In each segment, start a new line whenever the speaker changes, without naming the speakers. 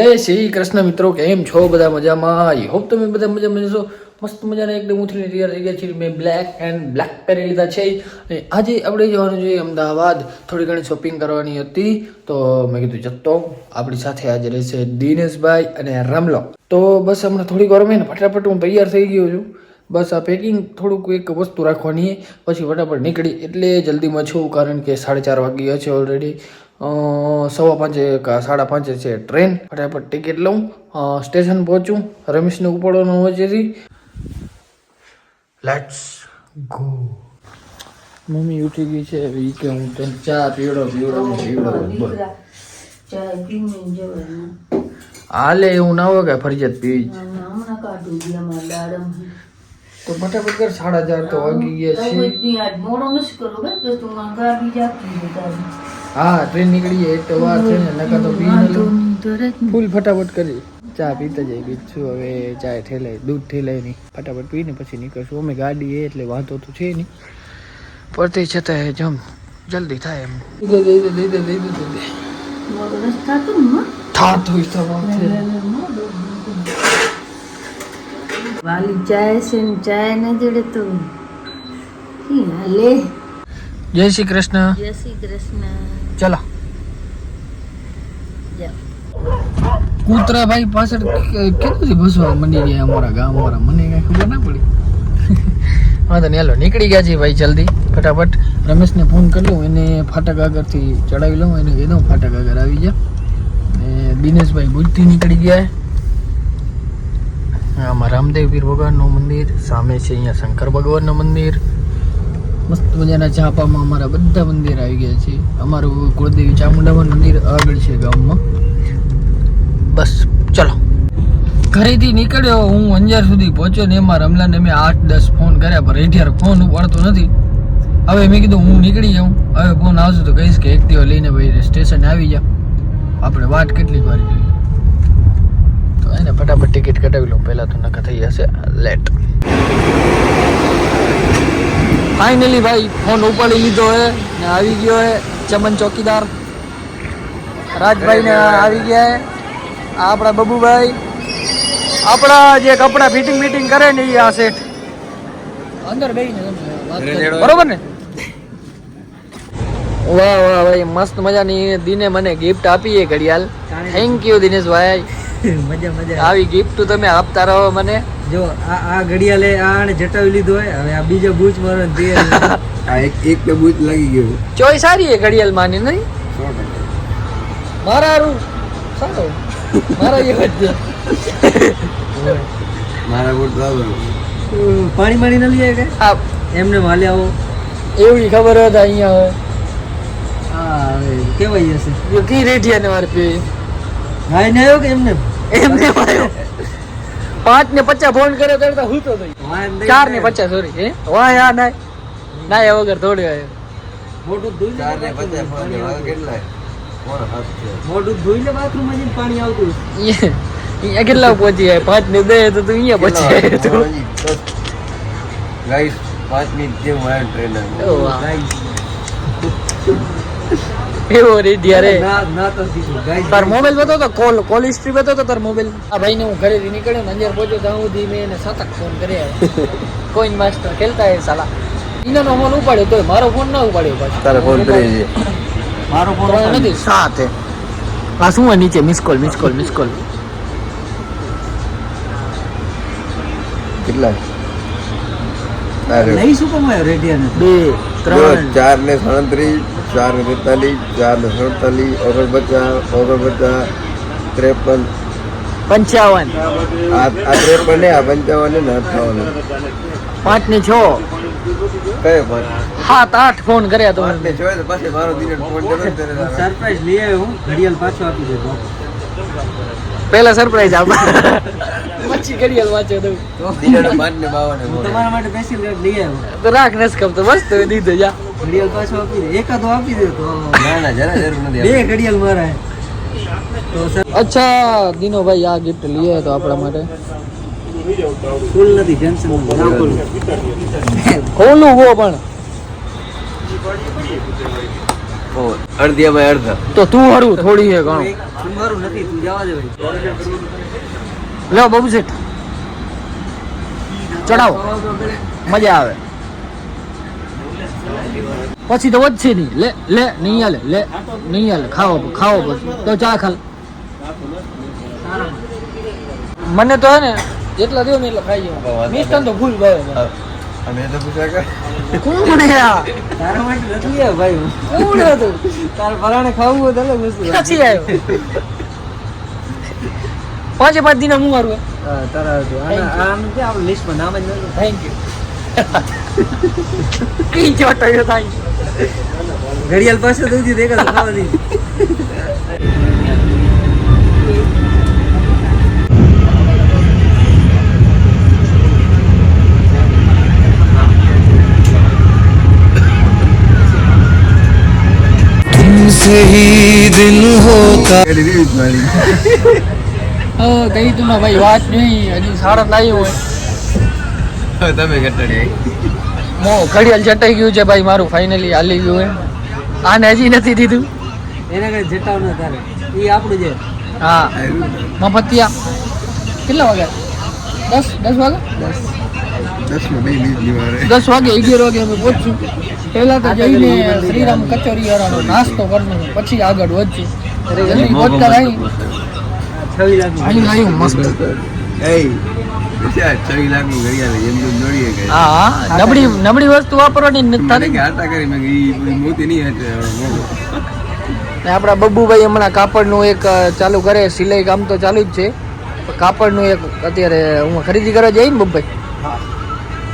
જય શ્રી કૃષ્ણ મિત્રો, કેમ છો બધા? મજામાં? આઈ હોપ તમે બધા મજામાં છો. મસ્ત મજાના એકદમ ઉઠીને તૈયાર થઈ ગયા છીએ. મેં બ્લેક એન્ડ બ્લેક કરી લીધા છે અને આજે આપણે જવાનું છે અમદાવાદ. થોડી ઘણી શોપિંગ કરવાની હતી તો મેં કીધું જતો. આપણી સાથે આજે રહેશે દિનેશભાઈ અને રામલો. તો બસ હમણાં થોડીક વાર મેં ફટાફટ હું તૈયાર થઈ ગયો છું. બસ આ પેકિંગ થોડુંક એક વસ્તુ રાખવાની પછી ફટાફટ નીકળી. એટલે જલ્દીમાં છું કારણ કે 4:30 વાગી ગયા છે ઓલરેડી. 5:15 કે 5:30 છે ટ્રેન. ફટાફટ ટિકિટ લઉં, સ્ટેશન પહોંચું, રમેશને ઉપાડવાનો વચ્ચેથી. Let's go. મમ્મી ઉઠી ગઈ છે હવે કે હું તને ચા પીવડો. હાલે એવું ના હોય કે ફરજિયાત પીવી જ. તો ફટાફટ કર, 4:30 તો વાગી ગયા છે. હા, ટ્રેન નીકળી જાય તો વાર છે ને, નકા તો પી ફૂલ ફટાફટ કરી ચા પીતા જાય. બીજું હવે ચા ઠેલાય, દૂધ ઠેલાય નહીં, ફટાફટ પીને પછી નીકળશું. અમે ગાડી એટલે વાંધો તો છે નહીં, પડતી છતાં જમ જલ્દી થાય એમ.
વાલી ચાય છે ને ચાય ન જડે તો હાલે.
જય શ્રી કૃષ્ણ.
જય શ્રી કૃષ્ણ.
ચલો. કૂતરા ભાઈ પાછળ કેટલી ભસવા મંડી ગયા અમારા ગામ વાળા, મને કઈ ખબર ના પડી. હા તો હાલો નીકળી ગયા છે ભાઈ, જલ્દી ફટાફટ. રમેશને ફોન કરી લઉં, એને ફાટક આગળથી ચડાવી લઉં, એને કહી દઉં ફાટક આગળ આવી જા. ને દિનેશભાઈ ભુજથી નીકળી ગયા. આમાં રામદેવ પીર ભગવાનનું મંદિર સામે છે, અહીંયા શંકર ભગવાનનું મંદિર. મસ્ત મજાના ચાપામાં અમારા બધા મંદિર આવી ગયા છે. અમારું કુળદેવી ચામુંડામાં મંદિર આગળ છે ગામમાં. બસ ચલો. ઘરેથી નીકળ્યો હું અંજાર સુધી પહોંચ્યો ને એમાં રમલાને મેં 8-10 ફોન કર્યા પણ રેઠિયાર ફોન ઉપાડતો નથી. હવે મેં કીધું હું નીકળી જાઉં, હવે ફોન આવશે તો કહીશ કે એક્ટિવા લઈને ભાઈ સ્ટેશને આવી જા. આપણે વાટ કેટલી વાર જોઈ તો એને ફટાફટ ટિકિટ કઢાવી લઉં પહેલાં, તો નકા થઈ જશે લેટ. ફાઇનલી ભાઈ ફોન ઉપાડી લીધો હે ને આવી ગયો હે ચમન ચોકીદાર રાજભાઈ ને આવી ગયા હે. આપણા બબુભાઈ, આપણા જે કપડા ફિટિંગ કરે ને એ આ સેટ અંદર બેહીને બરોબર ને. વાહ વાહ ભાઈ, મસ્ત મજાની દિને મને ગિફ્ટ આપી એ ઘડિયાળ. Thank you Dineshbhai. મજા આવી ગિફ્ટ તો તમે આપતા રહો મને.
જો આ ઘડિયાળે આને જટાવી લીધો હોય, હવે આ બીજો બૂચ મારો આ એક તો બૂચ લાગી ગયો.
ચોઈ સારી એ ઘડિયાળ માની નહીં મારા રૂ સારો મારા એ વચ્ચે
મારા બૂટ પાણી ન લઈએ કે એમને માલે આવો
એવી ખબર હતા અહીંયા હવે.
હા કેવાય હશે
કી રેઠિયા ને મારે પે
ભાઈ ને આવ્યો કે એમને
આવ્યો. 5:50 ફોન કર્યો તો હું તો 4:50 સોરી હે વાહ યાર ના ના એ વગર થોડી આવ્યો.
મોટું ધોઈ 4:50 ફોન કેટલા મોટું ધોઈ લે, બાથરૂમમાં જઈને પાણી આવતું.
અહીંયા કેટલા પહોંચી જાય? 5:02 તો તું અહીંયા પહોંચી જાય તો
ગાઈસ 5 મિનિટ જેવું આ ટ્રેન
એવો રેડિયા રે.
ના તો દીધું ગાઈસ.
તાર મોબાઈલ બતો તો કોલ હિસ્ટ્રી બતો તો તાર મોબાઈલ. આ ભાઈને હું ઘરેથી નીકળ્યો ને અંદર પહોંચ્યો ત્યાં સુધી મેં એને 7 ફોન કર્યા. કોઈન માસ્ટર ખેલતા હે સાલા. એનો ફોન ઉપાડ્યો તોય મારો ફોન ના ઉપાડ્યો પાછો.
તારે ફોન કરી છે મારો ફોન
નથી 7 હે. આ શું નીચે મિસ કોલ
કેટલા લઈ શું કમાયો રેડિયા ને
2 3
4 ને 37 4 ને 43 4 ને 47 49 53
55
આ 53 ને આ 55 ને 58
5 ને 6
કયો ફોન
7-8 ફોન કર્યા તો
5 ને 6 તો પછી મારો દિને ફોન કર્યો તને સરપ્રાઈઝ લઈ આવ્યો હું ઘડિયાળ પાછો આપી દેતો.
પહેલા સરપ્રાઈઝ આપ પછી ઘડિયાળ વાંચો દઉં
દિને 5 ને 52 હું તમારા માટે સ્પેશિયલ કાર્ડ લઈ આવ્યો
તો રાખ નસ કમ તો બસ તો દીધો જા.
ઘડિયાળ પાછો આપી દે, એકાદો આપી દે તો ના જરા જરૂર નથી. 2 ઘડિયાળ મારા તો સર.
અચ્છા દિનો ભાઈ આ ગિફ્ટ લઈએ તો આપણા માટે
ફૂલ નથી, ટેન્શન ના ખોલું
ખોલું વો પણ
અડધી અમે અડધા
તો તું હરું થોડી હે ઘણું
મારું નથી તું જવા દે ભાઈ
લો બાબુ શેઠ ચડાવો મજા આવે પછી તો વધશે નહીં લે લે નહીં હાલે લે નહીં હાલે ખાવો પછી તો ચા ખાલ મને તો હે ને જેટલા દો ને એટલા ખાઈ જાવ મિષ્ટાન તો ફૂલ ભાવે
અમે તો પૂછા
કોણ હે આ
તારા માટે નથી આ ભાઈ
કોણ હતું
તાર પરાણે ખાવું હોય તો અલગ વસ્તુ
ક્યાંથી આવ્યો 5 દિન હું મારું
હા તારા હતું આમ કે આપણે લિસ્ટમાં નામ જ નથી
થેન્ક યુ કઈ ચોટો થાય
ઘડિયાળ પાસે દઉં દેખા તો ખાવા દઈ
तुमसे ही दिल होता
કઈ તું ભાઈ વાત નહીં હજી સાડા લાવી હોય
તમે ઘટાડી
મો ઘડિયાળ ચટાઈ ગયું છે ભાઈ મારું ફાઇનલી હાલી ગયું હે આને હજી નથી દીધું
એને કઈ જટાવ ન તારે એ આપણું છે
હા મફતિયા કેટલા વાગ્યા 10 વાગે
10 માં 2 મિનિટ નિવારે
10 વાગે 11 વાગે અમે પહોંચશું પહેલા તો જઈને શ્રીરામ કચોરી વાળાનો નાસ્તો કરવાનો પછી આગળ વધશું જલ્દી પહોંચતા રહી
6 લાખ
અહીં મસ્ત
એ 6 લાખ નું ઘડિયાળ એમ દોડીએ ગઈ
હા નબળી વસ્તુ વાપરવાની નથી
મને
થતી
કે આટા કરી મેં ઈ મોતી નહીં હશે
ને આપણા બબ્બુભાઈ હમણાં કાપડનું એક ચાલુ કરે સિલાઈ કામ તો ચાલુ જ છે પણ કાપડનું એક અત્યારે હું ખરીદી કરવા જઈ ને બબ્બાઈ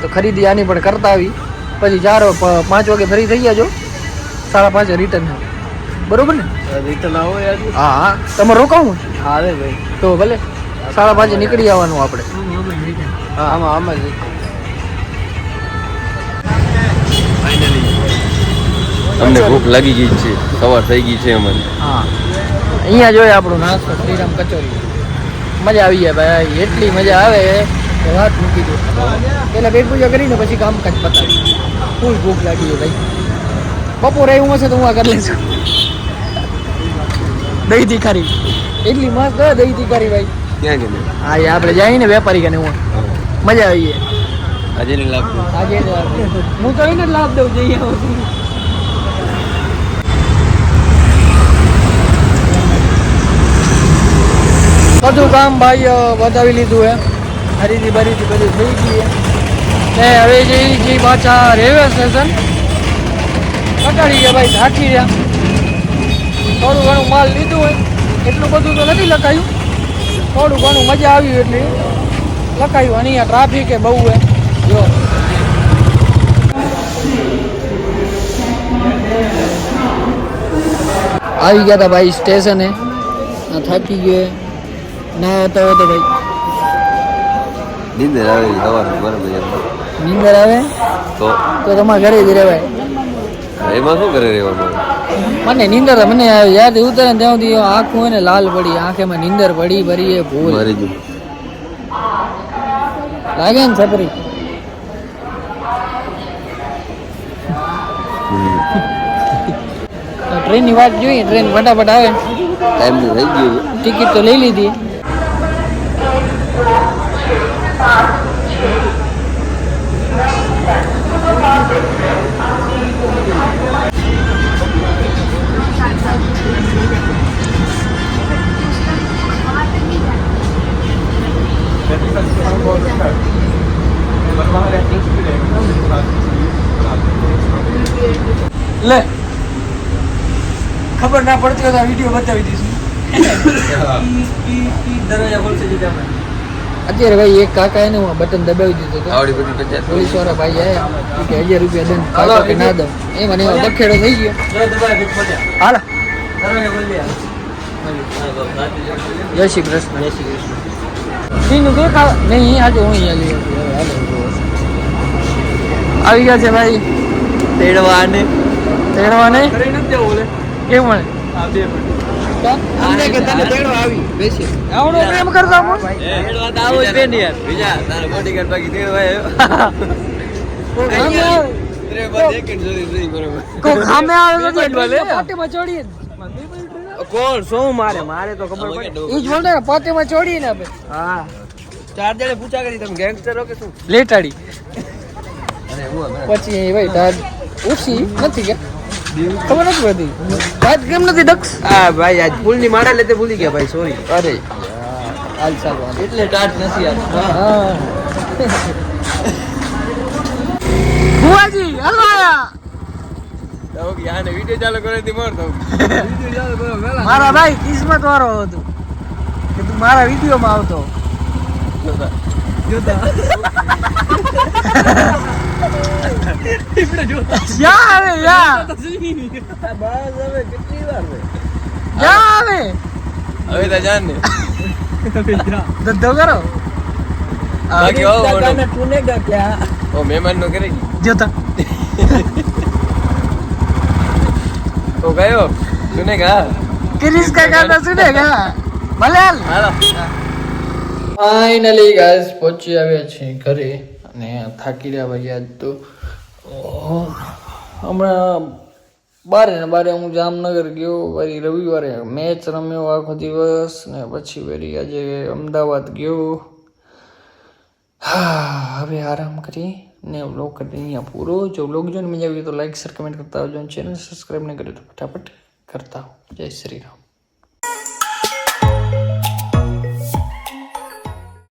તો ખરીદી આની પણ કરતા આવી પછી 5 વાગે ફરી થઈ ગયા જો 5:30 રિટર્ન બરોબર ને
રિટર્ન આવો યાર
હા હા તમે રોકાવું
આવે ભાઈ
તો ભલે 5:30 નીકળી આવવાનું આપણે
હા આમાં જ
અમને ભૂખ લાગી ગઈ છે સવાર થઈ ગઈ છે અમને
હા અહીંયા જોઈએ આપણું નાસ્તો શ્રીરામ કચોરી મજા આવી જાય ભાઈ એટલી મજા આવે કે વાત મૂકી દો પહેલાં પેટ પૂજા કરીને પછી કામકાજ પતાવી ફૂલ ભૂખ લાગી છે ભાઈ બપોરે એવું હશે તો હું આ કરી લઈશું દહીં તીખારી એટલી મસ્ત દહીં તીખારી ભાઈ
ક્યાં ગમે
હા એ આપણે જઈએ ને વેપારી કને હું મજા આવી
આજે નહીં લાગતું
આજે હું તો એને જ લાભ દઉં જઈએ બધું કામ ભાઈ બતાવી લીધું હે ખરીદી બરીદી બધી થઈ ગઈ હે હવે જઈ પાછા રેલવે સ્ટેશન કટાડી ગયા ભાઈ થાકી રહ્યા થોડું ઘણું માલ લીધું હોય એટલું બધું તો નથી લખાયું થોડું ઘણું મજા આવ્યું એટલે લખાયું અને અહીંયા ટ્રાફિક એ બહુ હે જો આવી ગયા હતા ભાઈ સ્ટેશને થાકી ગયો ના હતો તો ભાઈ
નીંદર આવે સવાર બરાબર
નીંદર આવે
તો
તમારા ઘરે જ રહેવાય
એમાં શું કરે રહેવાનું
મને નીંદર મને યાદ ઉતરે ને ત્યાં સુધી આંખું હોય ને લાલ પડી આંખેમાં નીંદર પડી ભરી એ ભૂલ
મારી જો
લાગે ને છપરી ટ્રેનની વાત જોઈએ ટ્રેન ફટાફટ આવે
ટાઈમ તો થઈ ગયો
ટિકિટ તો લઈ લીધી લે ખબર ના પડતી હોય તો વિડીયો બતાવી દઈશું
દરવાજા ખોલશે જીતે આપણે
અત્યારે ભાઈ એક કાકા એને હું બટન દબાવી દીધું હતું
આવડી બધી પચાસ
પોલીસ વાળા ભાઈ આવ્યા કે 1000 રૂપિયા દંડ કાકા કે ના દઉં એમાં ને એમાં બખેડો થઈ ગયો હાલ
દરવાજા ખોલી દે
જય શ્રી કૃષ્ણ સીનું દેખા નહીં આજે હું અહીંયા આવી ગયા છે ભાઈ
તેડવાને
તેડવાને
કરી નથી જવું ઓલે
કેવું મળે
આ બે
અમને કે તને તેડવા આવી બેસી આવડો પ્રેમ કરતા હું
તેડવા તો આવો જ બે ને યાર
બીજા તારા બોડીગાર્ડ બાકી દેવાય
કોઈ સામે આવે તો પાટીમાં ચોડીએ કોણ શું મારે તો ખબર પડે ઈ જ બોલને પાટીમાં ચોડીએ ને આપણે હા 4 જણે પૂછા કરી તમે ગેંગસ્ટર હો કે શું લેટાડી પછી ભાઈ તાર ઉસી નથી કે ખબર નથી બધી વાત કેમ નથી દક્ષ હા ભાઈ આજ ફૂલની માળા લેતે ભૂલી ગયા ભાઈ સોરી અરે હાલ ચાલ એટલે ટાટ નથી આજ હા બુઆજી હલો આયા મારા ભાઈ કિસ્મત વાળો હતો કે તું મારા વિડીયો માં આવતો
મહેમાન નો કરે
જોતા
તો ગયો સુનેગા
ક્રિસ કા ગાના સુનેગા મલાલ
ફાઇનલી ગાઈસ પહોંચી આવ્યા છે ઘરે અને થાકી રહ્યા ભાઈ આજ તો હમણાં બારે હું જામનગર ગયો વળી રવિવારે મેચ રમ્યો આખો દિવસ ને પછી વળી આજે અમદાવાદ ગયો હા હવે આરામ કરી ને વ્લોગ કરી અહીંયા પૂરો જો વ્લોગ જોઈને મજા આવી તો લાઈક શેર કમેન્ટ કરતા આવજો ચેનલ સબસ્ક્રાઈબ ન કર્યું તો ફટાફટ કરતા હો જય શ્રી રામ